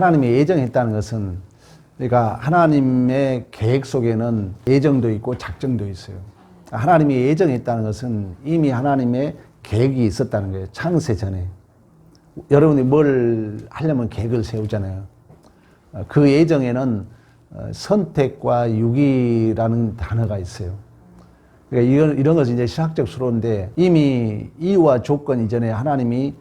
하나님이 예정했다는 것은, 그러니까 하나님의 계획 속에는 예정도 있고 작정도 있어요. 하나님이 예정했다는 것은 이미 하나님의 계획이 있었다는 거예요. 창세 전에. 여러분이 뭘 하려면 계획을 세우잖아요. 그 예정에는 선택과 유기라는 단어가 있어요. 그러니까 이런 것은 이제 신학적 수로인데, 이미 이유와 조건 이전에 하나님이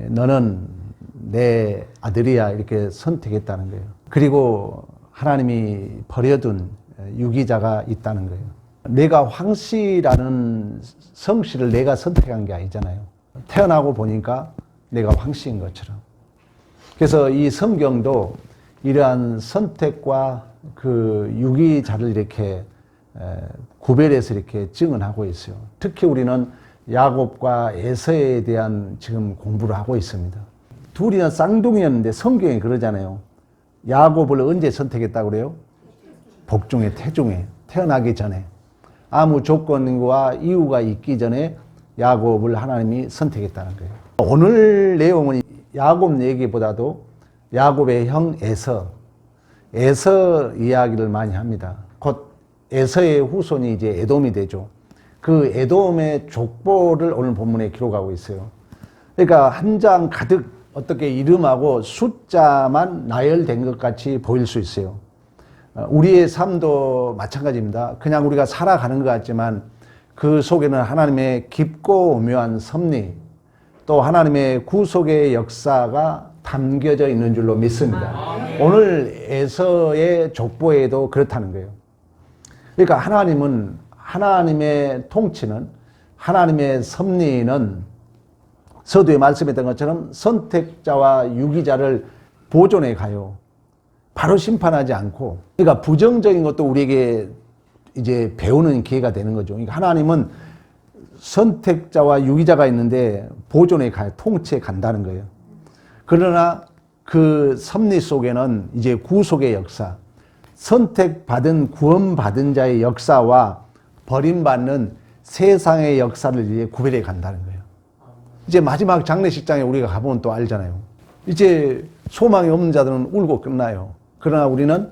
너는 내 아들이야 이렇게 선택했다는 거예요. 그리고 하나님이 버려둔 유기자가 있다는 거예요. 내가 황씨라는 성씨를 내가 선택한 게 아니잖아요. 태어나고 보니까 내가 황씨인 것처럼. 그래서 이 성경도 이러한 선택과 그 유기자를 이렇게 구별해서 이렇게 증언하고 있어요. 특히 우리는 야곱과 에서에 대한 지금 공부를 하고 있습니다. 둘이는 쌍둥이였는데 성경에 그러잖아요. 야곱을 언제 선택했다고 그래요? 복중에, 태중에, 태어나기 전에. 아무 조건과 이유가 있기 전에 야곱을 하나님이 선택했다는 거예요. 오늘 내용은 야곱 얘기보다도 야곱의 형 에서 이야기를 많이 합니다. 곧 에서의 후손이 이제 에돔이 되죠. 그 에돔의 족보를 오늘 본문에 기록하고 있어요. 그러니까 한 장 가득 어떻게 이름하고 숫자만 나열된 것 같이 보일 수 있어요. 우리의 삶도 마찬가지입니다. 그냥 우리가 살아가는 것 같지만 그 속에는 하나님의 깊고 오묘한 섭리, 또 하나님의 구속의 역사가 담겨져 있는 줄로 믿습니다. 오늘 에서의 족보에도 그렇다는 거예요. 그러니까 하나님은, 하나님의 통치는, 하나님의 섭리는 서두에 말씀했던 것처럼 선택자와 유기자를 보존해 가요. 바로 심판하지 않고. 그러니까 부정적인 것도 우리에게 이제 배우는 기회가 되는 거죠. 그러니까 하나님은 선택자와 유기자가 있는데 보존해 가요. 통치해 간다는 거예요. 그러나 그 섭리 속에는 이제 구속의 역사, 선택받은 구원받은 자의 역사와 버림받는 세상의 역사를 이제 구별해 간다는 거예요. 이제 마지막 장례식장에 우리가 가보면 또 알잖아요. 이제 소망이 없는 자들은 울고 끝나요. 그러나 우리는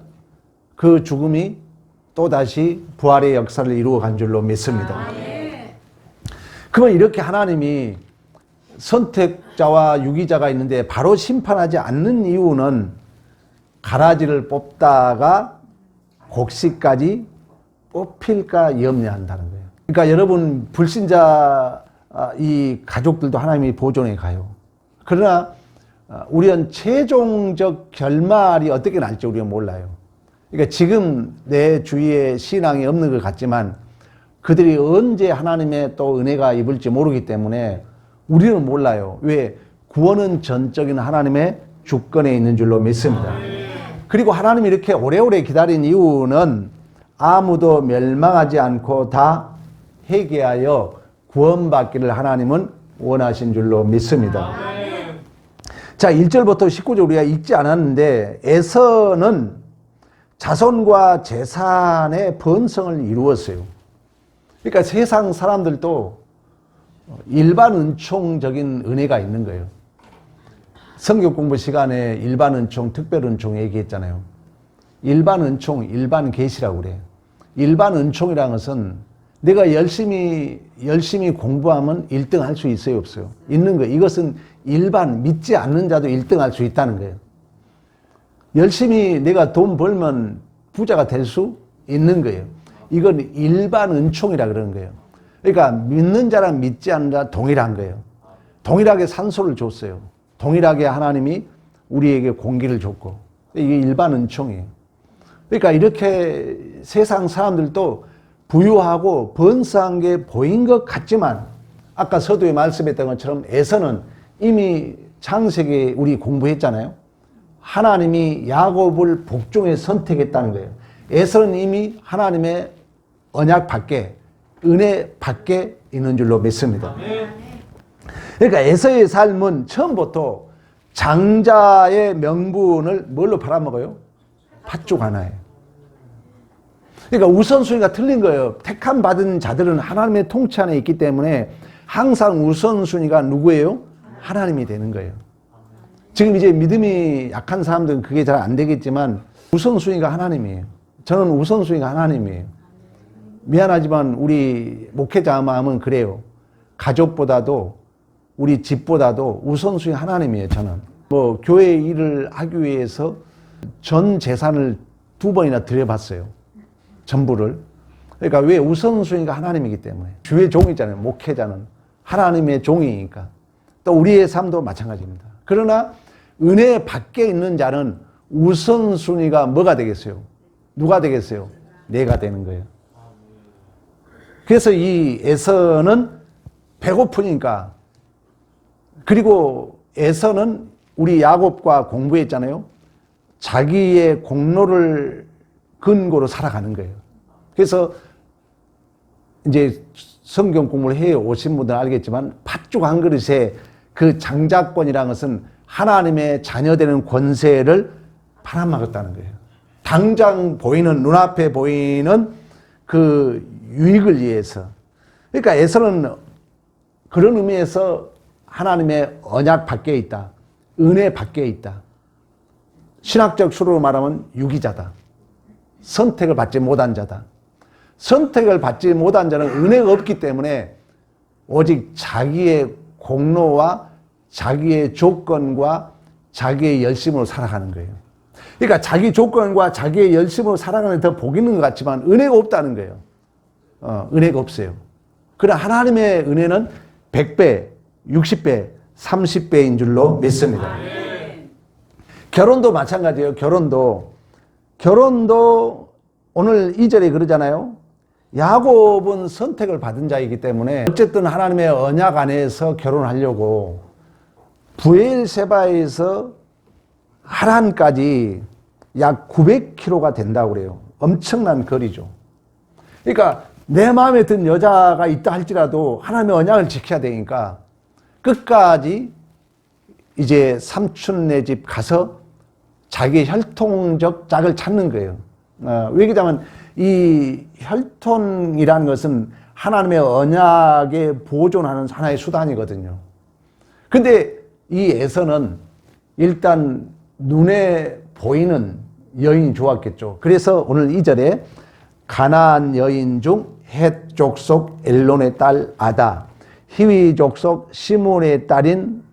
그 죽음이 또다시 부활의 역사를 이루어 간 줄로 믿습니다. 그러면 이렇게 하나님이 선택자와 유기자가 있는데 바로 심판하지 않는 이유는 가라지를 뽑다가 곡식까지 뽑힐까 염려한다는 거예요. 그러니까 여러분 불신자 이 가족들도 하나님이 보존해 가요. 그러나 우리는 최종적 결말이 어떻게 날지 우리가 몰라요. 그러니까 지금 내 주위에 신앙이 없는 것 같지만 그들이 언제 하나님의 또 은혜가 입을지 모르기 때문에 우리는 몰라요. 왜? 구원은 전적인 하나님의 주권에 있는 줄로 믿습니다. 그리고 하나님이 이렇게 오래오래 기다린 이유는 아무도 멸망하지 않고 다 회개하여 구원받기를 하나님은 원하신 줄로 믿습니다. 자, 1절부터 19절 우리가 읽지 않았는데 에서는 자손과 재산의 번성을 이루었어요. 그러니까 세상 사람들도 일반 은총적인 은혜가 있는 거예요. 성경 공부 시간에 일반 은총, 특별 은총 얘기했잖아요. 일반 은총, 일반 계시라고 그래요. 일반 은총이라는 것은 내가 열심히 공부하면 1등 할 수 있어요, 없어요? 있는 거예요. 이것은 일반 믿지 않는 자도 1등 할 수 있다는 거예요. 열심히 내가 돈 벌면 부자가 될 수 있는 거예요. 이건 일반 은총이라 그러는 거예요. 그러니까 믿는 자랑 믿지 않는 자 동일한 거예요. 동일하게 산소를 줬어요. 동일하게 하나님이 우리에게 공기를 줬고, 이게 일반 은총이에요. 그러니까 이렇게 세상 사람들도 부유하고 번성한 게 보인 것 같지만 아까 서두에 말씀했던 것처럼 에서는 이미 창세기 우리 공부했잖아요. 하나님이 야곱을 복중에 선택했다는 거예요. 에서는 이미 하나님의 언약 밖에, 은혜 밖에 있는 줄로 믿습니다. 그러니까 에서의 삶은 처음부터 장자의 명분을 뭘로 팔아먹어요? 팥죽 하나에. 그러니까 우선순위가 틀린 거예요. 택함 받은 자들은 하나님의 통치 안에 있기 때문에 항상 우선순위가 누구예요? 하나님이 되는 거예요. 지금 이제 믿음이 약한 사람들은 그게 잘 안 되겠지만 우선순위가 하나님이에요. 저는 우선순위가 하나님이에요. 미안하지만 우리 목회자 마음은 그래요. 가족보다도 우리 집보다도 우선순위 하나님이에요. 저는 뭐 교회 일을 하기 위해서 전 재산을 2번이나 들여봤어요. 전부를. 그러니까 왜? 우선순위가 하나님이기 때문에. 주의 종이잖아요. 목회자는 하나님의 종이니까. 또 우리의 삶도 마찬가지입니다. 그러나 은혜 밖에 있는 자는 우선순위가 뭐가 되겠어요? 누가 되겠어요? 내가 되는 거예요. 그래서 이 에서는 배고프니까, 그리고 에서는 우리 야곱과 공부했잖아요. 자기의 공로를 근거로 살아가는 거예요. 그래서 이제 성경 공부를 해 오신 분들은 알겠지만 팥죽 한 그릇에 그 장자권이라는 것은 하나님의 자녀되는 권세를 팔아먹었다는 거예요. 당장 보이는, 눈앞에 보이는 그 유익을 위해서. 그러니까 에서는 그런 의미에서 하나님의 언약 밖에 있다. 은혜 밖에 있다. 신학적 수로 말하면 유기자다. 선택을 받지 못한 자다. 선택을 받지 못한 자는 은혜가 없기 때문에 오직 자기의 공로와 자기의 조건과 자기의 열심으로 살아가는 거예요. 그러니까 자기 조건과 자기의 열심으로 살아가는 데 더 복 있는 것 같지만 은혜가 없다는 거예요. 은혜가 없어요. 그러나 하나님의 은혜는 100배, 60배, 30배인 줄로 믿습니다. 결혼도 마찬가지예요. 결혼도 오늘 2절에 그러잖아요. 야곱은 선택을 받은 자이기 때문에 어쨌든 하나님의 언약 안에서 결혼하려고 브엘세바에서 하란까지 약 900km가 된다고 그래요. 엄청난 거리죠. 그러니까 내 마음에 든 여자가 있다 할지라도 하나님의 언약을 지켜야 되니까 끝까지 이제 삼촌네 집 가서 자기의 혈통적 짝을 찾는 거예요. 왜냐하면 이 혈통이라는 것은 하나님의 언약에 보존하는 하나의 수단이거든요. 근데 이 에서는 일단 눈에 보이는 여인이 좋았겠죠. 그래서 오늘 2절에 가나안 여인 중 헷 족속 엘론의 딸 아다, 히위 족속 시몬의 딸인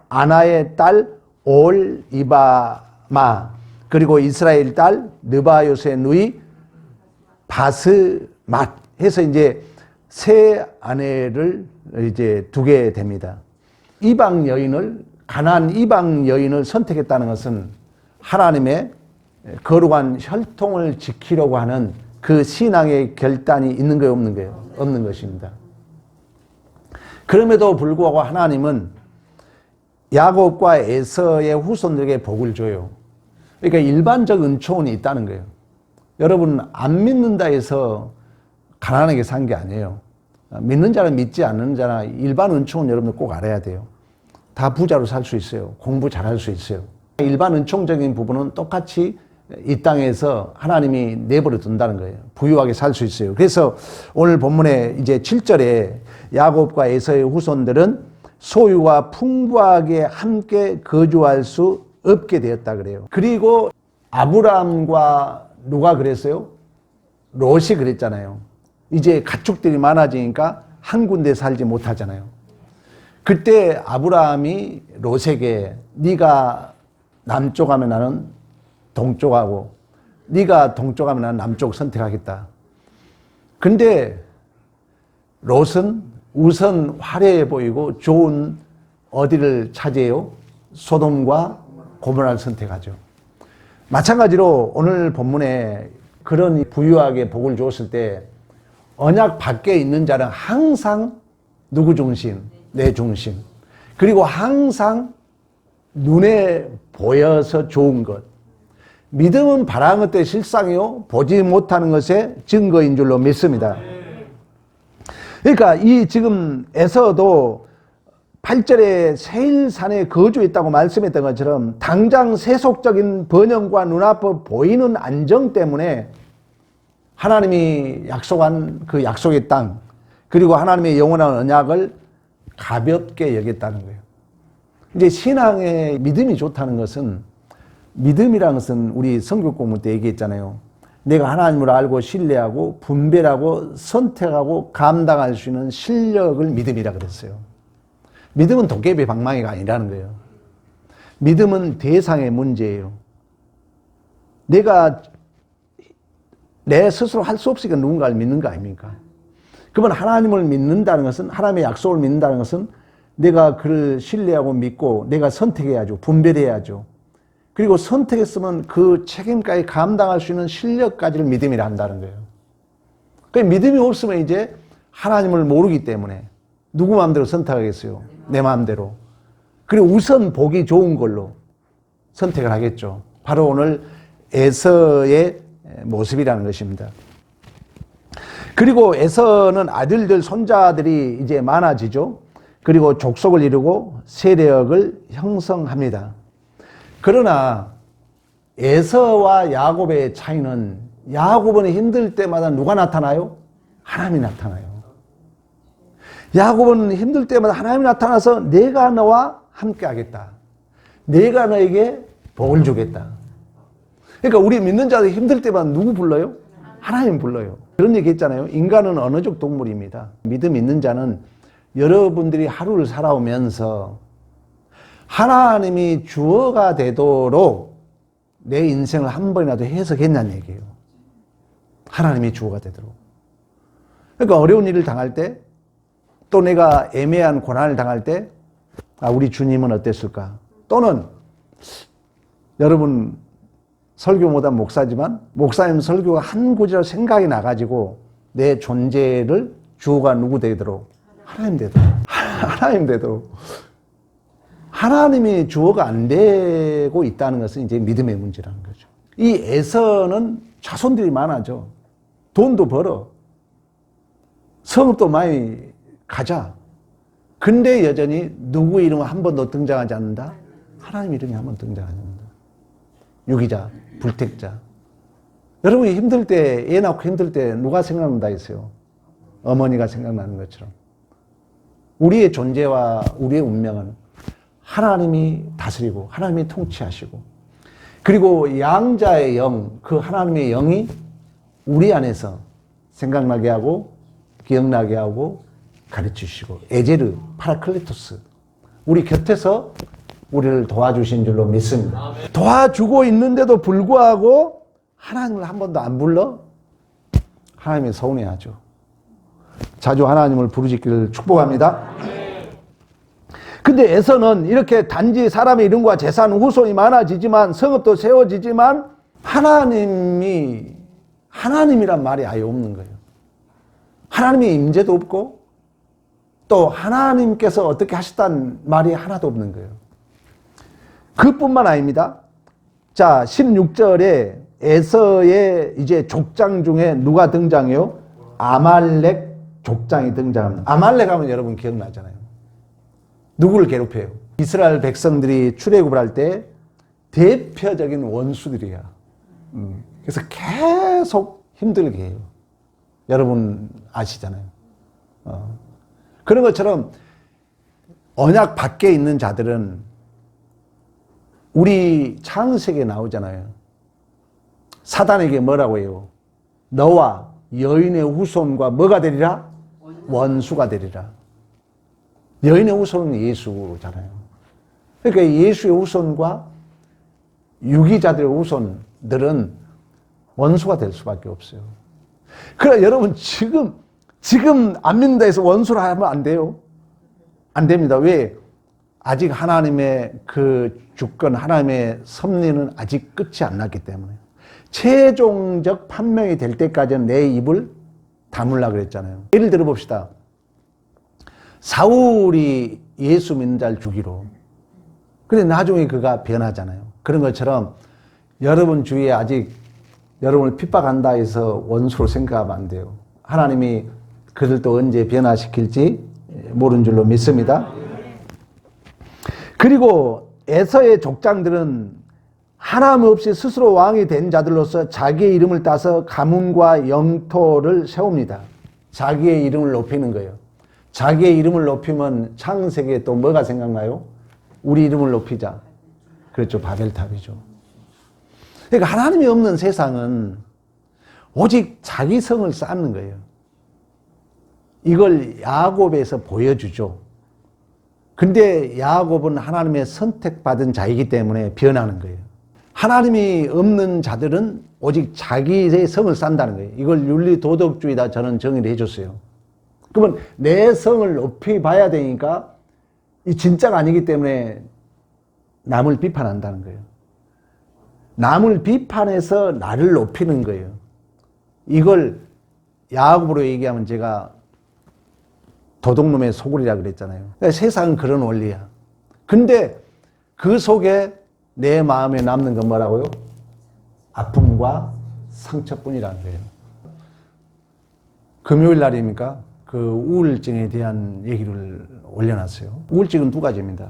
아나의 딸 올이바마, 그리고 이스라엘 딸 느바요스의 누이 바스맛 해서 이제 세 아내를 이제 두게 됩니다. 이방 여인을, 가나안 이방 여인을 선택했다는 것은 하나님의 거룩한 혈통을 지키려고 하는 그 신앙의 결단이 있는 거예요, 없는 거예요? 없는 것입니다. 그럼에도 불구하고 하나님은 야곱과 에서의 후손들에게 복을 줘요. 그러니까 일반적 은총이 있다는 거예요. 여러분, 안 믿는다 해서 가난하게 산 게 아니에요. 믿는 자는 믿지 않는 자나 일반 은총은 여러분들 꼭 알아야 돼요. 다 부자로 살 수 있어요. 공부 잘할 수 있어요. 일반 은총적인 부분은 똑같이 이 땅에서 하나님이 내버려 둔다는 거예요. 부유하게 살 수 있어요. 그래서 오늘 본문에 이제 7절에 야곱과 에서의 후손들은 소유와 풍부하게 함께 거주할 수 없게 되었다 그래요. 그리고 아브라함과 누가 그랬어요? 롯이 그랬잖아요. 이제 가축들이 많아지니까 한 군데 살지 못하잖아요. 그때 아브라함이 롯에게 네가 남쪽 하면 나는 동쪽하고 네가 동쪽 하면 나는 남쪽 선택하겠다. 근데 롯은 우선 화려해 보이고 좋은 어디를 차지해요? 소돔과 고모라를 선택하죠. 마찬가지로 오늘 본문에 그런 부유하게 복을 주었을 때 언약 밖에 있는 자는 항상 누구 중심? 내 중심. 그리고 항상 눈에 보여서 좋은 것. 믿음은 바라는 것의 실상이요 보지 못하는 것의 증거인 줄로 믿습니다. 그러니까 이 지금 에서도 8절에 세일산에 거주했다고 말씀했던 것처럼 당장 세속적인 번영과 눈앞에 보이는 안정 때문에 하나님이 약속한 그 약속의 땅, 그리고 하나님의 영원한 언약을 가볍게 여겼다는 거예요. 이제 신앙의 믿음이 좋다는 것은, 믿음이라는 것은 우리 성경 공부 때 얘기했잖아요. 내가 하나님을 알고 신뢰하고 분별하고 선택하고 감당할 수 있는 실력을 믿음이라 그랬어요. 믿음은 도깨비 방망이가 아니라는 거예요. 믿음은 대상의 문제예요. 내가 내 스스로 할 수 없으니까 누군가를 믿는 거 아닙니까? 그러면 하나님을 믿는다는 것은, 하나님의 약속을 믿는다는 것은 내가 그를 신뢰하고 믿고 내가 선택해야죠. 분별해야죠. 그리고 선택했으면 그 책임까지 감당할 수 있는 실력까지를 믿음이라 한다는 거예요. 그 믿음이 없으면 이제 하나님을 모르기 때문에 누구 마음대로 선택하겠어요? 내 마음대로. 그리고 우선 보기 좋은 걸로 선택을 하겠죠. 바로 오늘 에서의 모습이라는 것입니다. 그리고 에서는 아들들, 손자들이 이제 많아지죠. 그리고 족속을 이루고 세력을 형성합니다. 그러나 에서와 야곱의 차이는, 야곱은 힘들 때마다 누가 나타나요? 하나님이 나타나요. 야곱은 힘들 때마다 하나님이 나타나서 내가 너와 함께 하겠다. 내가 너에게 복을 주겠다. 그러니까 우리 믿는 자들 힘들 때마다 누구 불러요? 하나님 불러요. 그런 얘기 했잖아요. 인간은 언어적 동물입니다. 믿음 있는 자는 여러분들이 하루를 살아오면서 하나님이 주어가 되도록 내 인생을 한 번이라도 해석했냐는 얘기예요. 하나님이 주어가 되도록. 그러니까 어려운 일을 당할 때, 또 내가 애매한 고난을 당할 때, 아, 우리 주님은 어땠을까? 또는 여러분 설교 못한 목사지만 목사님 설교가 한 구절 생각이 나가지고 내 존재를 주어가 누구 되도록? 하나님 되도록. 하나님 되도록. 하나님이 주어가 안 되고 있다는 것은 이제 믿음의 문제라는 거죠. 이 에서는 자손들이 많아져. 돈도 벌어. 성읍도 많이 가자. 근데 여전히 누구 이름은 한 번도 등장하지 않는다? 하나님 이름이 한 번 등장하지 않는다. 유기자, 불택자. 여러분이 힘들 때, 애 낳고 힘들 때 누가 생각난다 했어요? 어머니가 생각나는 것처럼. 우리의 존재와 우리의 운명은 하나님이 다스리고 하나님이 통치하시고, 그리고 양자의 영, 그 하나님의 영이 우리 안에서 생각나게 하고 기억나게 하고 가르치시고, 에제르, 파라클리토스, 우리 곁에서 우리를 도와주신 줄로 믿습니다. 도와주고 있는데도 불구하고 하나님을 한 번도 안 불러? 하나님이 서운해하죠. 자주 하나님을 부르짖기를 축복합니다. 근데 에서는 이렇게 단지 사람의 이름과 재산, 후손이 많아지지만, 성읍도 세워지지만 하나님이, 하나님이란 말이 아예 없는 거예요. 하나님의 임재도 없고 또 하나님께서 어떻게 하셨다는 말이 하나도 없는 거예요. 그뿐만 아닙니다. 자, 16절에 에서의 이제 족장 중에 누가 등장해요? 아말렉 족장이 등장합니다. 아말렉 하면 여러분 기억나잖아요. 누구를 괴롭혀요? 이스라엘 백성들이 출애굽을 할 때 대표적인 원수들이야. 그래서 계속 힘들게 해요. 여러분 아시잖아요. 그런 것처럼 언약 밖에 있는 자들은, 우리 창세기에 나오잖아요. 사단에게 뭐라고 해요? 너와 여인의 후손과 뭐가 되리라? 원수가 되리라. 여인의 후손은 예수잖아요. 그러니까 예수의 후손과 유기자들의 후손들은 원수가 될 수밖에 없어요. 그러나 여러분 지금 안 믿는다 해서 원수를 하면 안 돼요. 안 됩니다. 왜? 아직 하나님의 그 주권, 하나님의 섭리는 아직 끝이 안 났기 때문에. 최종적 판명이 될 때까지는 내 입을 다물라 그랬잖아요. 예를 들어 봅시다. 사울이 예수 믿는 자를 죽이로. 근데 나중에 그가 변하잖아요. 그런 것처럼 여러분 주위에 아직 여러분을 핍박한다 해서 원수로 생각하면 안 돼요. 하나님이 그들도 언제 변화시킬지 모르는 줄로 믿습니다. 그리고 에서의 족장들은 하나님 없이 스스로 왕이 된 자들로서 자기의 이름을 따서 가문과 영토를 세웁니다. 자기의 이름을 높이는 거예요. 자기의 이름을 높이면 창세기에 또 뭐가 생각나요? 우리 이름을 높이자. 그렇죠. 바벨탑이죠. 그러니까 하나님이 없는 세상은 오직 자기 성을 쌓는 거예요. 이걸 야곱에서 보여주죠. 근데 야곱은 하나님의 선택받은 자이기 때문에 변하는 거예요. 하나님이 없는 자들은 오직 자기의 성을 쌓는다는 거예요. 이걸 윤리도덕주의다 저는 정의를 해줬어요. 그러면 내 성을 높이 봐야 되니까 이 진짜가 아니기 때문에 남을 비판한다는 거예요. 남을 비판해서 나를 높이는 거예요. 이걸 야곱으로 얘기하면 제가 도둑놈의 소굴이라 그랬잖아요. 그러니까 세상은 그런 원리야. 근데 그 속에 내 마음에 남는 건 뭐라고요? 아픔과 상처뿐이라는 거예요. 금요일 날입니까? 그 우울증에 대한 얘기를 올려놨어요. 우울증은 두 가지입니다.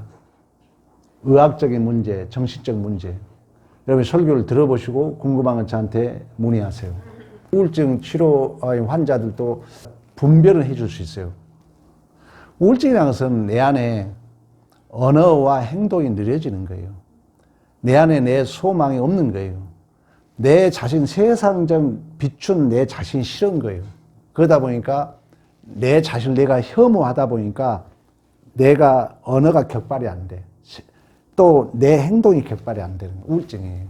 의학적인 문제, 정신적 문제. 여러분 설교를 들어보시고 궁금한 건 저한테 문의하세요. 우울증 치료 환자들도 분별을 해줄 수 있어요. 우울증이라는 것은 내 안에 언어와 행동이 느려지는 거예요. 내 안에 내 소망이 없는 거예요. 내 자신, 세상적 비춘 내 자신이 싫은 거예요. 그러다 보니까 내 자신을 내가 혐오하다 보니까 내가 언어가 격발이 안 돼. 또 내 행동이 격발이 안 되는 우울증이에요.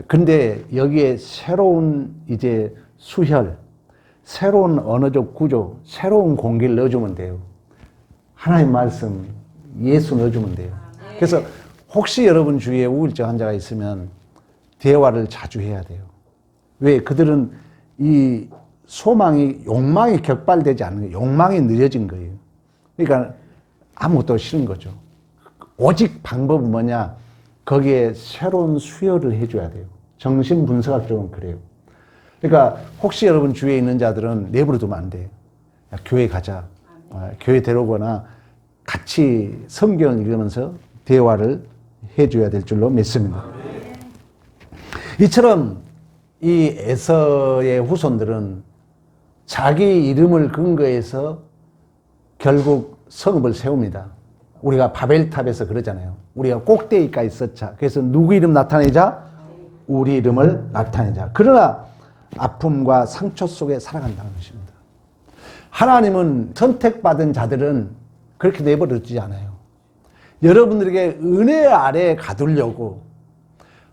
근데 여기에 새로운 이제 수혈, 새로운 언어적 구조, 새로운 공기를 넣어주면 돼요. 하나님 말씀, 예수 넣어주면 돼요. 그래서 혹시 여러분 주위에 우울증 환자가 있으면 대화를 자주 해야 돼요. 왜? 그들은 이 소망이, 욕망이 격발되지 않는 거예요. 욕망이 느려진 거예요. 그러니까 아무것도 싫은 거죠. 오직 방법은 뭐냐? 거기에 새로운 수혈을 해줘야 돼요. 정신분석학적으로는 그래요. 그러니까 혹시 여러분 주위에 있는 자들은 내버려 두면 안 돼요. 야, 교회 가자. 교회 데려오거나 같이 성경을 읽으면서 대화를 해줘야 될 줄로 믿습니다. 이처럼 이 에서의 후손들은 자기 이름을 근거해서 결국 성읍을 세웁니다. 우리가 바벨탑에서 그러잖아요. 우리가 꼭대기까지 썼자. 그래서 누구 이름 나타내자? 우리 이름을 나타내자. 그러나 아픔과 상처 속에 살아간다는 것입니다. 하나님은 선택받은 자들은 그렇게 내버려두지 않아요. 여러분들에게 은혜 아래에 가두려고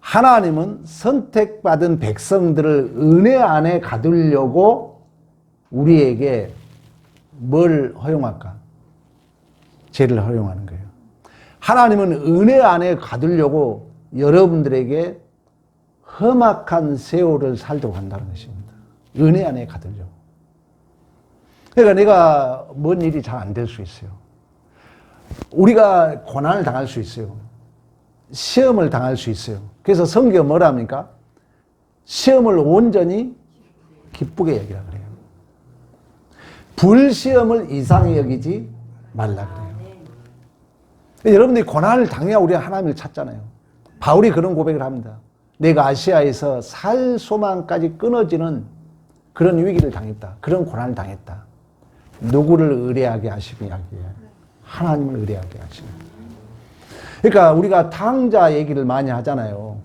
하나님은 선택받은 백성들을 은혜 안에 가두려고 우리에게 뭘 허용할까? 죄를 허용하는 거예요. 하나님은 은혜 안에 가두려고 여러분들에게 험악한 세월을 살도록 한다는 것입니다. 은혜 안에 가두려고. 그러니까 내가 뭔 일이 잘 안 될 수 있어요. 우리가 고난을 당할 수 있어요. 시험을 당할 수 있어요. 그래서 성경은 뭐라 합니까? 시험을 온전히 기쁘게 여기라 그래요. 불시험을 이상히 여기지 말라 그래요. 여러분들이 고난을 당해야 우리가 하나님을 찾잖아요. 바울이 그런 고백을 합니다. 내가 아시아에서 살 소망까지 끊어지는 그런 위기를 당했다. 그런 고난을 당했다. 누구를 의뢰하게 하시냐? 하나님을 의뢰하게 하시냐. 그러니까 우리가 탕자 얘기를 많이 하잖아요.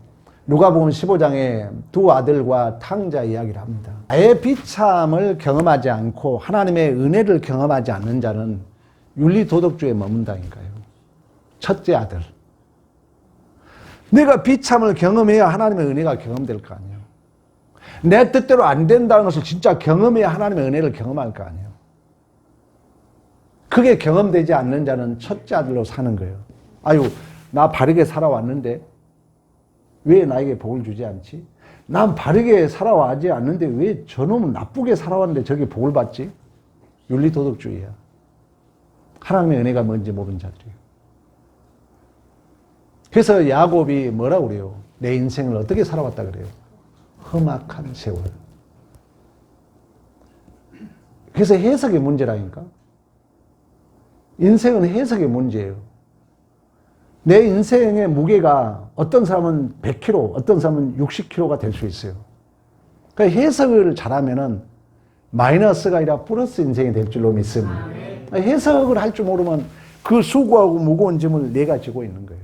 누가복음 15장에 두 아들과 탕자 이야기를 합니다. 아예 비참을 경험하지 않고 하나님의 은혜를 경험하지 않는 자는 윤리도덕주의에 머문다니까요. 첫째 아들. 내가 비참을 경험해야 하나님의 은혜가 경험될 거 아니에요. 내 뜻대로 안 된다는 것을 진짜 경험해야 하나님의 은혜를 경험할 거 아니에요. 그게 경험되지 않는 자는 첫째 아들로 사는 거예요. 아유, 나 바르게 살아왔는데 왜 나에게 복을 주지 않지? 난 바르게 살아와지 않는데 왜 저놈은 나쁘게 살아왔는데 저게 복을 받지? 윤리도덕주의야. 하나님의 은혜가 뭔지 모르는 자들이에요. 그래서 야곱이 뭐라고 그래요? 내 인생을 어떻게 살아왔다 그래요? 험악한 세월. 그래서 해석의 문제라니까. 인생은 해석의 문제예요. 내 인생의 무게가 어떤 사람은 100kg, 어떤 사람은 60kg가 될 수 있어요. 그러니까 해석을 잘하면은 마이너스가 아니라 플러스 인생이 될 줄로 믿습니다. 해석을 할 줄 모르면 그 수고하고 무거운 짐을 내가 지고 있는 거예요.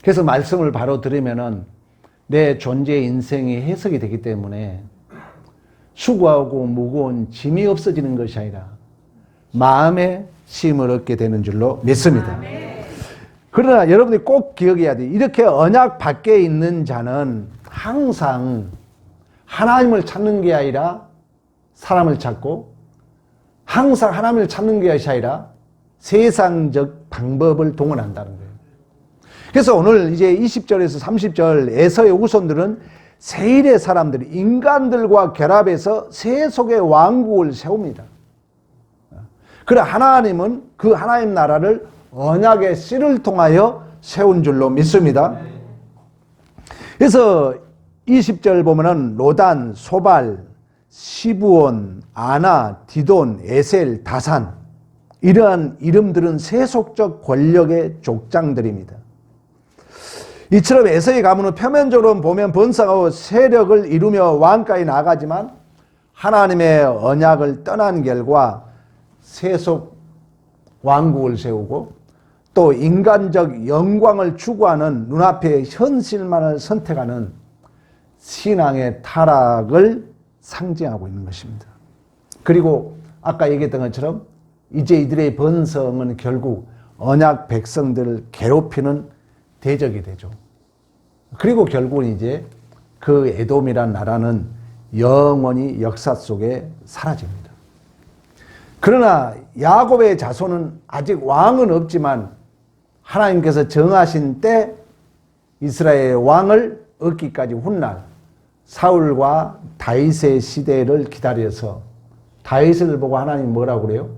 그래서 말씀을 바로 들으면은 내 존재의 인생이 해석이 되기 때문에 수고하고 무거운 짐이 없어지는 것이 아니라 마음의 쉼을 얻게 되는 줄로 믿습니다. 그러나 여러분이 꼭 기억해야 돼요. 이렇게 언약 밖에 있는 자는 항상 하나님을 찾는 게 아니라 사람을 찾고, 항상 하나님을 찾는 게 아니라 세상적 방법을 동원한다는 거예요. 그래서 오늘 이제 20절에서 30절 에서의 후손들은 세일의 사람들이 인간들과 결합해서 세속의 왕국을 세웁니다. 그러나 하나님은 그 하나님 나라를 언약의 씨를 통하여 세운 줄로 믿습니다. 그래서 20절 보면은 로단, 소발, 시부온, 아나, 디돈, 에셀, 다산, 이러한 이름들은 세속적 권력의 족장들입니다. 이처럼 에서의 가문은 표면적으로 보면 번성하고 세력을 이루며 왕가에 나가지만 하나님의 언약을 떠난 결과 세속 왕국을 세우고 또 인간적 영광을 추구하는 눈앞의 현실만을 선택하는 신앙의 타락을 상징하고 있는 것입니다. 그리고 아까 얘기했던 것처럼 이제 이들의 번성은 결국 언약 백성들을 괴롭히는 대적이 되죠. 그리고 결국은 이제 그 에돔이란 나라는 영원히 역사 속에 사라집니다. 그러나 야곱의 자손은 아직 왕은 없지만 하나님께서 정하신 때 이스라엘의 왕을 얻기까지 훗날 사울과 다윗의 시대를 기다려서 다윗을 보고 하나님 뭐라고 그래요?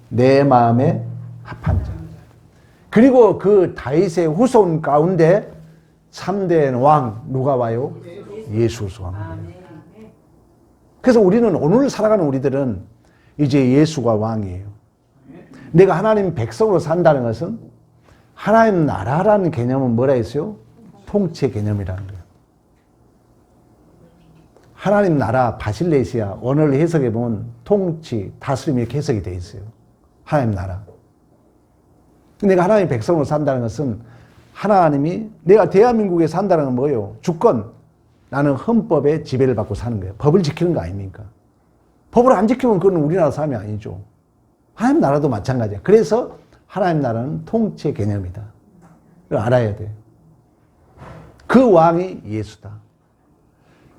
내 마음에 합한 자. 그리고 그 다윗의 후손 가운데 참된 왕 누가 와요? 예수 왕. 그래서 우리는 오늘 살아가는 우리들은 이제 예수가 왕이에요. 내가 하나님 백성으로 산다는 것은 하나님 나라라는 개념은 뭐라 했어요? 통치 개념이라는 거예요. 하나님 나라 바실레시아 원어를 해석해 보면 통치, 다스림 이렇게 해석이 되어 있어요. 하나님 나라. 내가 하나님 백성으로 산다는 것은 하나님이 내가 대한민국에 산다는 건 뭐예요? 주권. 나는 헌법의 지배를 받고 사는 거예요. 법을 지키는 거 아닙니까? 법을 안 지키면 그건 우리나라 사람이 아니죠. 하나님 나라도 마찬가지야. 그래서 하나님 나라는 통치의 개념이다. 이걸 알아야 돼요. 그 왕이 예수다.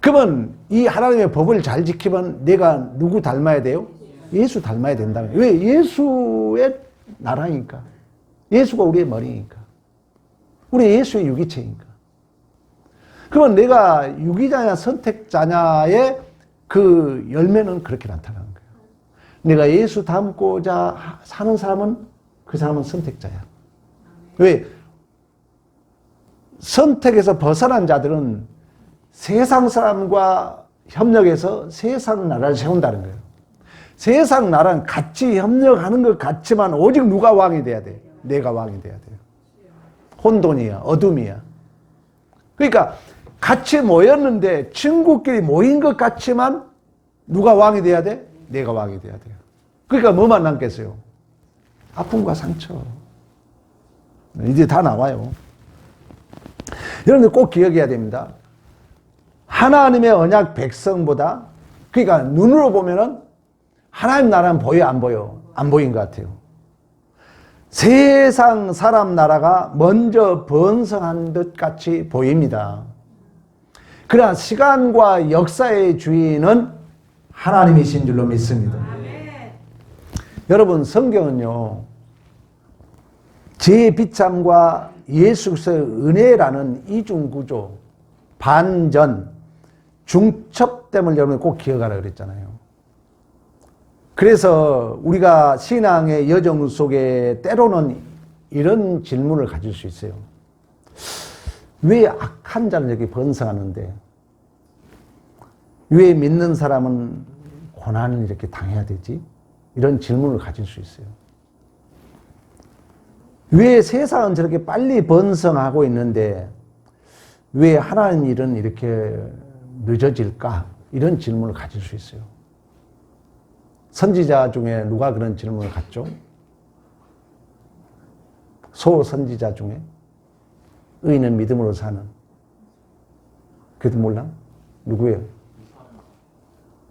그러면 이 하나님의 법을 잘 지키면 내가 누구 닮아야 돼요? 예수 닮아야 된다는 거예요. 왜? 예수의 나라니까. 예수가 우리의 머리니까. 우리 예수의 유기체니까. 그러면 내가 유기자냐 선택자냐의 그 열매는 그렇게 나타나는 거예요. 내가 예수 닮고자 사는 사람은 그 사람은 선택자야. 왜? 선택에서 벗어난 자들은 세상 사람과 협력해서 세상 나라를 세운다는 거예요. 세상 나라는 같이 협력하는 것 같지만 오직 누가 왕이 돼야 돼? 내가 왕이 돼야 돼요. 혼돈이야, 어둠이야. 그러니까 같이 모였는데 친구끼리 모인 것 같지만 누가 왕이 돼야 돼? 내가 왕이 돼야 돼요. 그러니까 뭐만 남겠어요? 아픔과 상처. 이제 다 나와요. 여러분들 꼭 기억해야 됩니다. 하나님의 언약 백성보다, 그러니까 눈으로 보면은 하나님 나라는 보여, 안 보여? 안 보인 것 같아요. 세상 사람 나라가 먼저 번성한 듯 같이 보입니다. 그러나 시간과 역사의 주인은 하나님이신 줄로 믿습니다. 여러분, 성경은요, 죄의 비참과 예수의 은혜라는 이중구조, 반전, 중첩됨을 여러분이 꼭 기억하라 그랬잖아요. 그래서 우리가 신앙의 여정 속에 때로는 이런 질문을 가질 수 있어요. 왜 악한 자는 이렇게 번성하는데 왜 믿는 사람은 고난을 이렇게 당해야 되지? 이런 질문을 가질 수 있어요. 왜 세상은 저렇게 빨리 번성하고 있는데 왜 하나님 일은 이렇게 늦어질까? 이런 질문을 가질 수 있어요. 선지자 중에 누가 그런 질문을 갖죠? 소선지자 중에 의인은 믿음으로 사는. 그래도 몰라? 누구예요?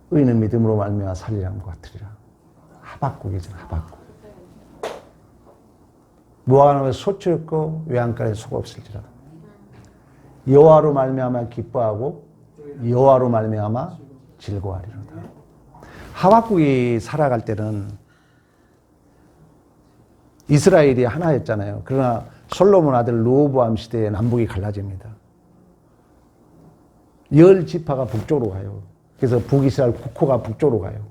의인은 믿음으로 말미암아 살리라는 것 같으리라. 하박국이잖아, 하박국. 무화과나무에 소출이 없고 외양간에 소가 없을지라도 여호와로 말미암아 기뻐하고 여호와로 말미암아 즐거워하리로다. 하박국이 살아갈 때는 이스라엘이 하나였잖아요. 그러나 솔로몬 아들 르호보암 시대에 남북이 갈라집니다. 10지파가 북쪽으로 가요. 그래서 북이스라엘 국호가 북쪽으로 가요.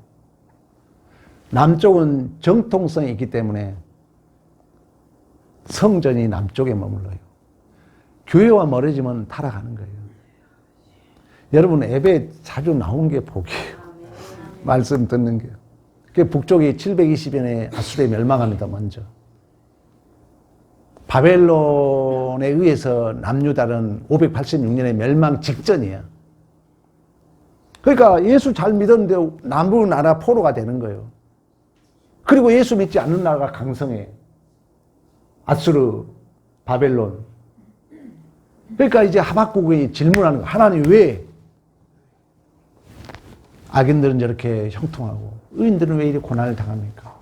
남쪽은 정통성이 있기 때문에 성전이 남쪽에 머물러요. 교회와 멀어지면 타락하는 거예요. 여러분 예배 자주 나온 게 복이에요. 말씀 듣는 게요. 그 북쪽이 720년에 아수르에 멸망합니다. 먼저. 바벨론에 의해서 남유다는 586년에 멸망 직전이야. 그러니까 예수 잘 믿었는데 남부 나라 포로가 되는 거예요. 그리고 예수 믿지 않는 나라가 강성해. 아수르, 바벨론. 그러니까 이제 하박국이 질문하는 거야. 하나님 왜 악인들은 저렇게 형통하고 의인들은 왜 이렇게 고난을 당합니까?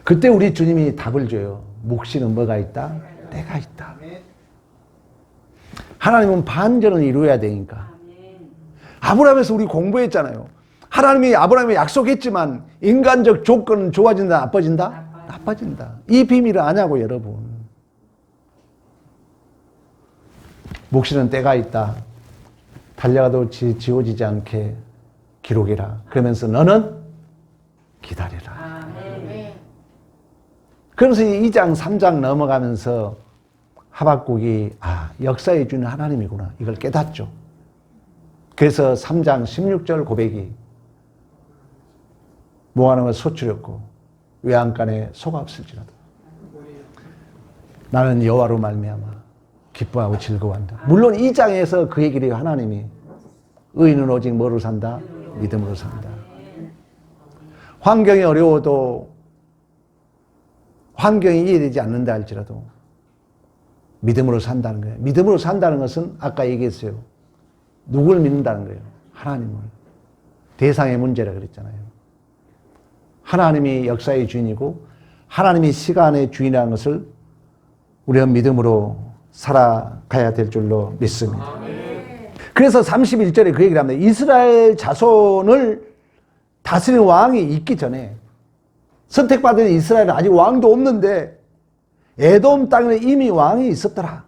그때 우리 주님이 답을 줘요. 몫이는 뭐가 있다? 때가 있다. 하나님은 반전을 이루어야 되니까. 아브라함에서 우리 공부했잖아요. 하나님이 아브라함에 약속했지만 인간적 조건은 좋아진다, 나빠진다? 나빠진다. 이 비밀을 아냐고 여러분. 몫이는 때가 있다. 달려가도 지워지지 않게 기록해라. 그러면서 너는 기다려라. 그러면서 2장, 3장 넘어가면서 하박국이 역사의 주는 하나님이구나. 이걸 깨닫죠. 그래서 3장 16절 고백이 무화과나무에 소출이 없고 외양간에 소가 없을지라도 나는 여호와로 말미암아 기뻐하고 즐거워한다. 물론 2장에서 그 얘기를 해요. 하나님이 의인은 오직 뭐로 산다? 믿음으로 산다. 환경이 어려워도 환경이 이해되지 않는다 할지라도 믿음으로 산다는 거예요. 믿음으로 산다는 것은 아까 얘기했어요. 누굴 믿는다는 거예요? 하나님을. 대상의 문제라 그랬잖아요. 하나님이 역사의 주인이고 하나님이 시간의 주인이라는 것을 우리가 믿음으로 살아가야 될 줄로 믿습니다. 그래서 31절에 그 얘기를 합니다. 이스라엘 자손을 다스리는 왕이 있기 전에 선택받은 이스라엘은 아직 왕도 없는데 에돔 땅에 이미 왕이 있었더라.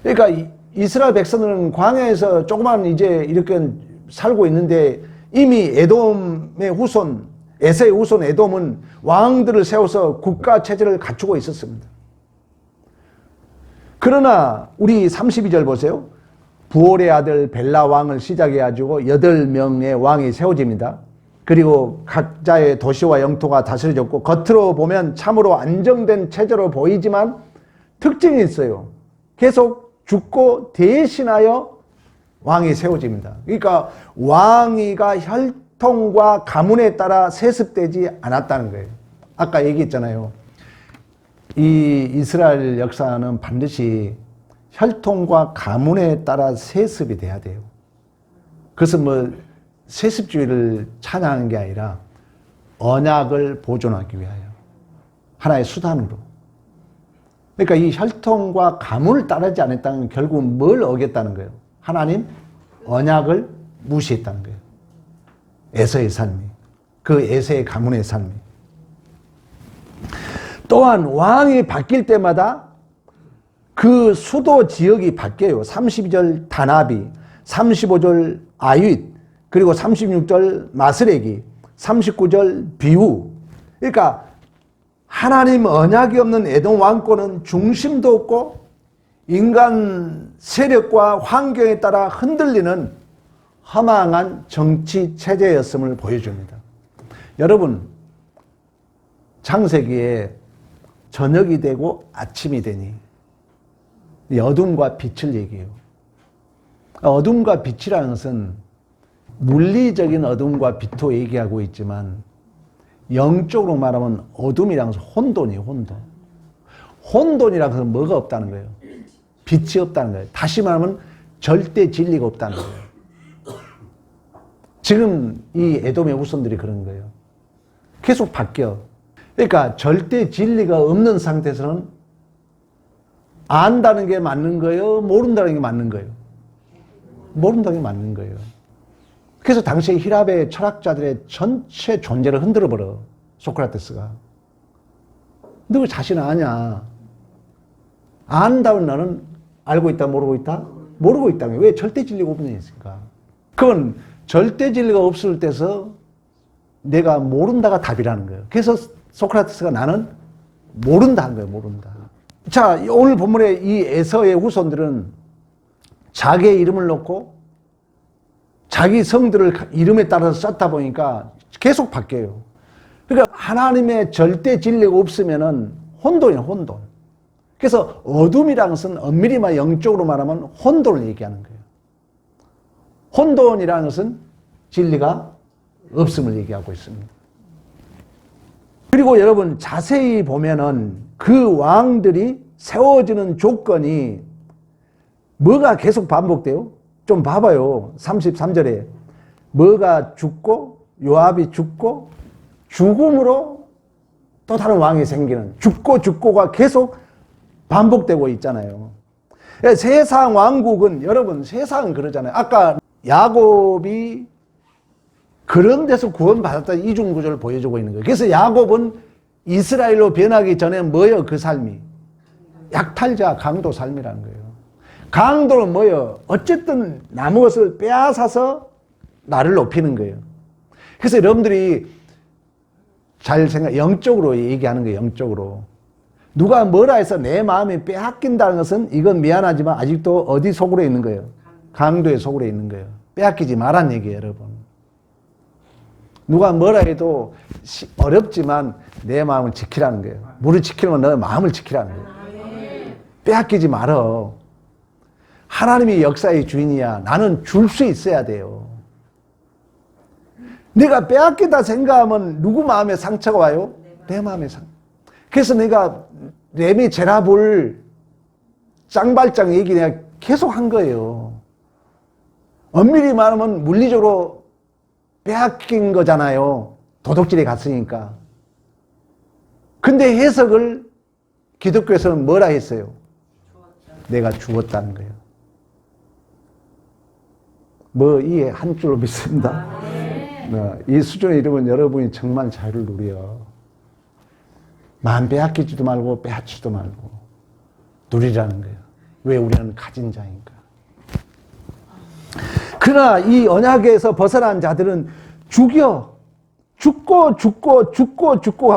그러니까 이스라엘 백성들은 광야에서 조그만 이제 이렇게 살고 있는데 이미 에돔의 후손, 에서의 후손 에돔은 왕들을 세워서 국가 체제를 갖추고 있었습니다. 그러나 우리 32절 보세요. 부올의 아들 벨라 왕을 시작해가지고 8명의 왕이 세워집니다. 그리고 각자의 도시와 영토가 다스려졌고 겉으로 보면 참으로 안정된 체제로 보이지만 특징이 있어요. 계속 죽고 대신하여 왕이 세워집니다. 그러니까 왕위가 혈통과 가문에 따라 세습되지 않았다는 거예요. 아까 얘기했잖아요. 이 이스라엘 역사는 반드시 혈통과 가문에 따라 세습이 돼야 돼요. 그것은 뭐 세습주의를 찬양하는 게 아니라 언약을 보존하기 위하여 하나의 수단으로. 그러니까 이 혈통과 가문을 따르지 않았다는 결국은 뭘 어겼다는 거예요? 하나님 언약을 무시했다는 거예요. 에서의 삶이. 그 에서의 가문의 삶이. 또한 왕이 바뀔 때마다 그 수도 지역이 바뀌어요. 32절 다나비, 35절 아윗, 그리고 36절 마스레기, 39절 비우. 그러니까 하나님 언약이 없는 에돔 왕권은 중심도 없고 인간 세력과 환경에 따라 흔들리는 허망한 정치 체제였음을 보여줍니다. 여러분, 창세기에 저녁이 되고 아침이 되니 어둠과 빛을 얘기해요. 어둠과 빛이라는 것은 물리적인 어둠과 빛도 얘기하고 있지만 영적으로 말하면 어둠이란 것은 혼돈이에요. 혼돈. 혼돈이란 것은 뭐가 없다는 거예요? 빛이 없다는 거예요. 다시 말하면 절대 진리가 없다는 거예요. 지금 이 에돔의 후손들이 그런 거예요. 계속 바뀌어. 그러니까 절대 진리가 없는 상태에서는 안다는 게 맞는 거예요? 모른다는 게 맞는 거예요? 모른다는 게 맞는 거예요. 그래서 당시 히랍의 철학자들의 전체 존재를 흔들어버려. 소크라테스가. 너 왜 자신 아냐? 안다면 너는 알고 있다, 모르고 있다? 모르고 있다며. 왜? 절대 진리가 없으니까. 그건 절대 진리가 없을 때서 내가 모른다가 답이라는 거예요. 그래서 소크라테스가 나는 모른다 한 거예요. 모른다. 자, 오늘 본문의 이 에서의 후손들은 자기의 이름을 놓고 자기 성들을 이름에 따라서 썼다 보니까 계속 바뀌어요. 그러니까 하나님의 절대 진리가 없으면은 혼돈이에요. 혼돈. 그래서 어둠이라는 것은 엄밀히 말 영적으로 말하면 혼돈을 얘기하는 거예요. 혼돈이라는 것은 진리가 없음을 얘기하고 있습니다. 그리고 여러분 자세히 보면은 그 왕들이 세워지는 조건이 뭐가 계속 반복돼요? 좀 봐봐요. 33절에 뭐가 죽고 요압이 죽고 죽음으로 또 다른 왕이 생기는 죽고가 계속 반복되고 있잖아요. 세상 왕국은 여러분 세상은 그러잖아요. 아까 야곱이 그런 데서 구원받았다는 이중구조를 보여주고 있는 거예요. 그래서 야곱은 이스라엘로 변하기 전에 뭐예요? 그 삶이 약탈자 강도 삶이라는 거예요. 강도는 뭐예요? 어쨌든 남의 것을 빼앗아서 나를 높이는 거예요. 그래서 여러분들이 잘 영적으로 얘기하는 거예요. 영적으로. 누가 뭐라 해서 내 마음이 빼앗긴다는 것은 이건 미안하지만 아직도 어디 속으로 있는 거예요? 강도의 속으로 있는 거예요. 빼앗기지 말란 얘기예요, 여러분. 누가 뭐라 해도 어렵지만 내 마음을 지키라는 거예요. 물을 지키려면 너 마음을 지키라는 거예요. 빼앗기지 말어. 하나님이 역사의 주인이야. 나는 줄 수 있어야 돼요. 내가 빼앗기다 생각하면 누구 마음에 상처가 와요? 내 마음에 상처. 그래서 내가 레미제라블 짱발짱 얘기 내가 계속 한 거예요. 엄밀히 말하면 물리적으로 빼앗긴 거잖아요. 도둑질에 갔으니까. 근데 해석을 기독교에서는 뭐라 했어요? 내가 죽었다는 거예요. 뭐 이해 한 줄로 믿습니다. 이 수준의 이름은 여러분이 정말 자유를 누려. 마음 빼앗기지도 말고 빼앗지도 말고 누리라는 거예요. 왜? 우리는 가진 자니까. 그러나 이 언약에서 벗어난 자들은 죽고가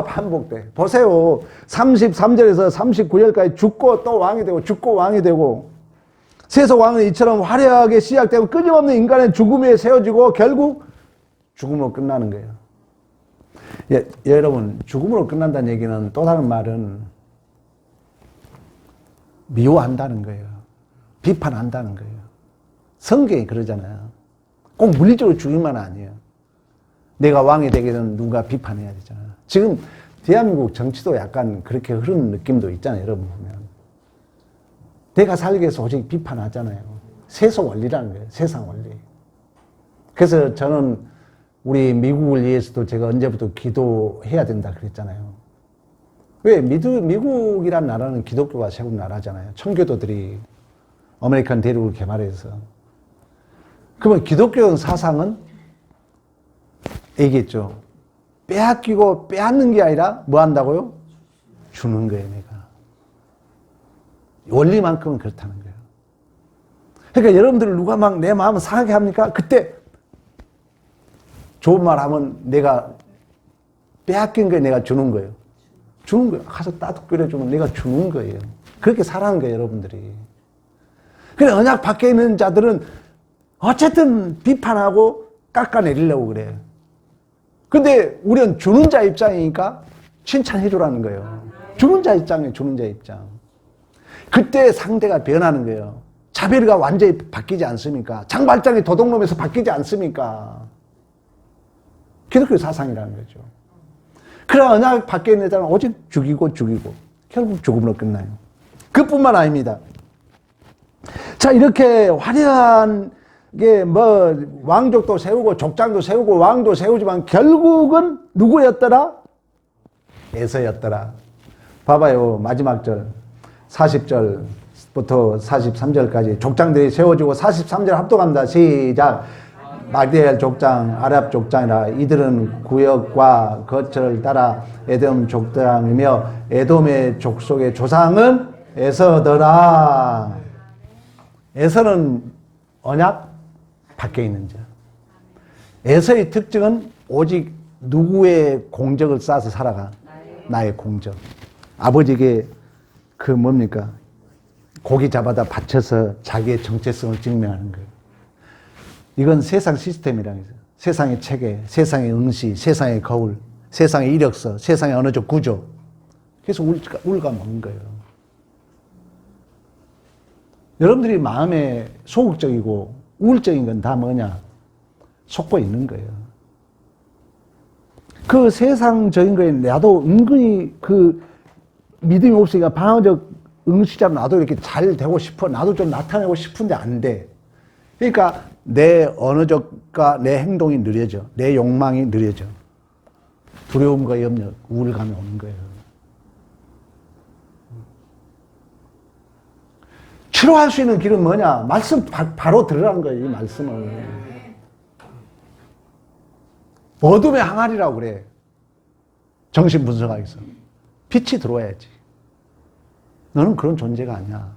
반복돼. 보세요. 33절에서 39절까지 죽고 또 왕이 되고 죽고 왕이 되고 세속 왕은 이처럼 화려하게 시작되고 끊임없는 인간의 죽음에 세워지고 결국 죽음으로 끝나는 거예요. 여러분 죽음으로 끝난다는 얘기는 또 다른 말은 미워한다는 거예요. 비판한다는 거예요. 성경이 그러잖아요. 꼭 물리적으로 죽임만 아니에요. 내가 왕이 되게 되면 누가 비판해야 되잖아요. 지금 대한민국 정치도 약간 그렇게 흐르는 느낌도 있잖아요. 여러분 보면. 내가 살기 위해서 오직 비판하잖아요. 세속 원리라는 거예요. 세상 원리. 그래서 저는 우리 미국을 위해서도 제가 언제부터 기도해야 된다 그랬잖아요. 왜? 미국이란 나라는 기독교가 세운 나라잖아요. 청교도들이 아메리칸 대륙을 개발해서. 그러면 기독교 사상은 얘기했죠. 빼앗기고 빼앗는 게 아니라 뭐 한다고요? 주는 거예요, 내가. 원리만큼은 그렇다는 거예요. 그러니까 여러분들 누가 막 내 마음을 상하게 합니까? 그때 좋은 말 하면 내가 빼앗긴 거 내가 주는 거예요. 주는 거예요. 가서 따뜻 끓여주면 내가 주는 거예요. 그렇게 살아가는 거예요, 여러분들이. 그래, 언약 밖에 있는 자들은 어쨌든 비판하고 깎아내리려고 그래요. 근데 우리는 주는 자 입장이니까 칭찬해 주라는 거예요. 주는 자 입장이에요, 주는 자 입장. 그때 상대가 변하는 거예요. 차별이가 완전히 바뀌지 않습니까? 장발장이 도둑놈에서 바뀌지 않습니까? 기독교 사상이라는 거죠. 그러나 언약 밖에 있는 자는 오직 죽이고 결국 죽음으로 끝나요. 그뿐만 아닙니다. 자, 이렇게 화려한 게 왕족도 세우고 족장도 세우고 왕도 세우지만 결국은 누구였더라? 에서였더라. 봐봐요. 마지막 절 40절부터 43절까지 족장들이 세워지고 43절 합독합니다. 시작. 마디엘 족장, 아랍 족장이라 이들은 구역과 거처를 따라 에돔 족장이며 에돔의 족속의 조상은 에서더라. 에서는 언약 밖에 있는 자. 에서의 특징은 오직 누구의 공적을 쌓아서 살아가? 나의 공적. 아버지에게 그 뭡니까? 고기 잡아다 바쳐서 자기의 정체성을 증명하는 거예요. 이건 세상 시스템이라는 거죠. 세상의 체계, 세상의 응시, 세상의 거울, 세상의 이력서, 세상의 언어적 구조. 그래서 우울감먹는 거예요. 여러분들이 마음에 소극적이고 우울적인 건 다 뭐냐? 속고 있는 거예요. 그 세상적인 거에 나도 은근히 그 믿음이 없으니까 방어적 응시자로 나도 이렇게 잘 되고 싶어. 나도 좀 나타내고 싶은데 안 돼. 그러니까 내 언어적과 내 행동이 느려져. 내 욕망이 느려져. 두려움과 염려, 우울감이 오는 거예요. 치료할 수 있는 길은 뭐냐? 말씀 바로 들으라는 거예요, 이 말씀을. 어둠의 항아리라고 그래. 정신 분석하기서. 빛이 들어와야지. 너는 그런 존재가 아니야.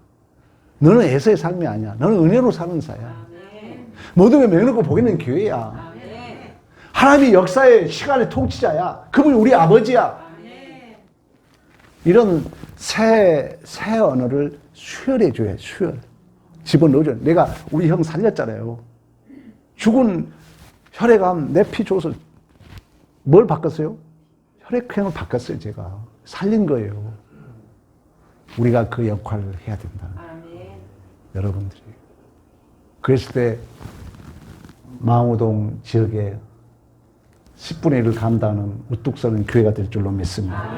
너는 에서의 삶이 아니야. 너는 은혜로 사는 사야. 모든 걸 매놓고 보이는 교회야. 하나님이 역사의 시간의 통치자야. 그분이 우리 아버지야. 이런 새 언어를 수혈해줘야 수혈. 집어넣어줘. 내가 우리 형 살렸잖아요. 죽은 혈액암 내 피 줘서 뭘 바꿨어요? 혈액형을 바꿨어요, 제가. 살린 거예요. 우리가 그 역할을 해야 된다. 여러분들이. 그랬을 때 망우동 지역에 10분의 1을 감당하는 우뚝 서는 교회가 될 줄로 믿습니다.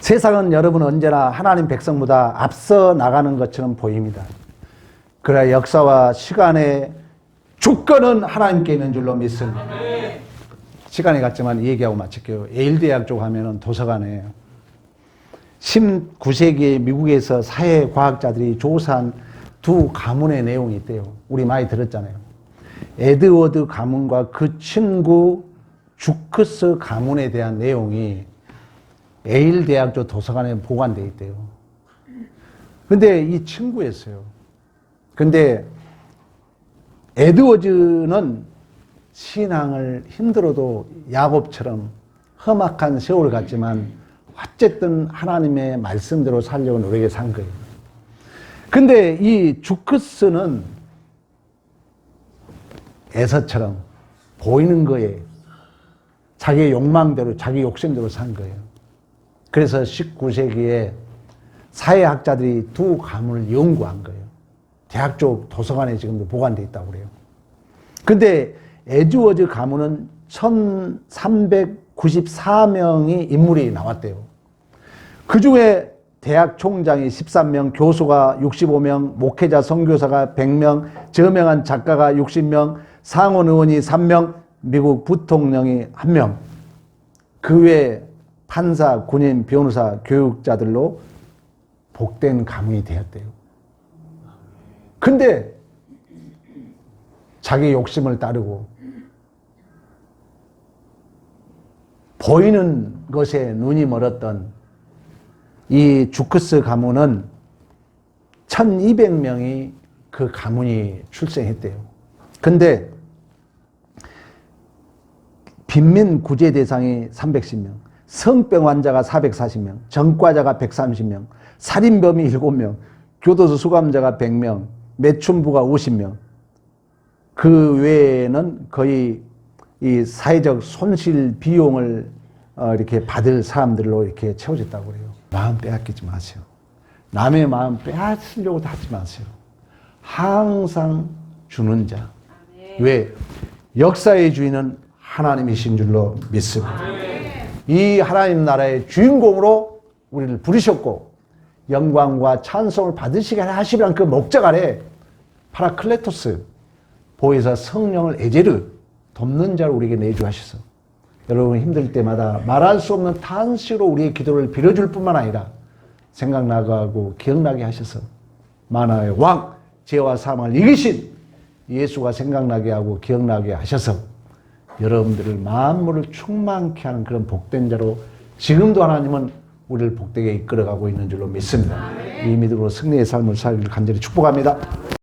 세상은 여러분 언제나 하나님 백성보다 앞서 나가는 것처럼 보입니다. 그러나 역사와 시간의 주권은 하나님께 있는 줄로 믿습니다. 시간이 갔지만 이 얘기하고 마칠게요. 예일대학 쪽 하면은 도서관에 19세기에 미국에서 사회과학자들이 조사한 두 가문의 내용이 있대요. 우리 많이 들었잖아요. 에드워드 가문과 그 친구 주크스 가문에 대한 내용이 예일 대학교 도서관에 보관되어 있대요. 근데 이 친구였어요. 근데 에드워즈는 신앙을 힘들어도 야곱처럼 험악한 세월을 갔지만 어쨌든 하나님의 말씀대로 살려고 노력해 산 거예요. 근데 이 주크스는 에서처럼 보이는 거에 자기의 욕망대로 자기 욕심대로 산 거예요. 그래서 19세기에 사회학자들이 두 가문을 연구한 거예요. 대학 쪽 도서관에 지금도 보관되어 있다고 그래요. 근데 에드워즈 가문은 1394명이 인물이 나왔대요. 그 중에 대학 총장이 13명, 교수가 65명, 목회자 선교사가 100명, 저명한 작가가 60명, 상원 의원이 3명, 미국 부통령이 1명. 그 외에 판사, 군인, 변호사, 교육자들로 복된 가문이 되었대요. 근데 자기 욕심을 따르고 보이는 것에 눈이 멀었던 이 주크스 가문은 1200명이 그 가문이 출생했대요. 근데 빈민 구제 대상이 310명, 성병 환자가 440명, 전과자가 130명, 살인범이 7명, 교도소 수감자가 100명, 매춘부가 50명. 그 외에는 거의 이 사회적 손실 비용을 이렇게 받을 사람들로 이렇게 채워졌다고 그래요. 마음 빼앗기지 마세요. 남의 마음 빼앗으려고 하지 마세요. 항상 주는 자. 왜? 역사의 주인은 하나님이신 줄로 믿습니다. 이 하나님 나라의 주인공으로 우리를 부르셨고 영광과 찬송을 받으시게 하시려는 그 목적 아래 파라클레토스, 보혜사 성령을 에제르, 돕는 자를 우리에게 내주하셔서 여러분 힘들 때마다 말할 수 없는 탄식으로 우리의 기도를 빌어줄 뿐만 아니라 생각나게 하고 기억나게 하셔서 만화의 왕, 죄와 사망을 이기신 예수가 생각나게 하고 기억나게 하셔서 여러분들을 만물을 충만케 하는 그런 복된 자로 지금도 하나님은 우리를 복되게 이끌어가고 있는 줄로 믿습니다. 이 믿음으로 승리의 삶을 살기를 간절히 축복합니다.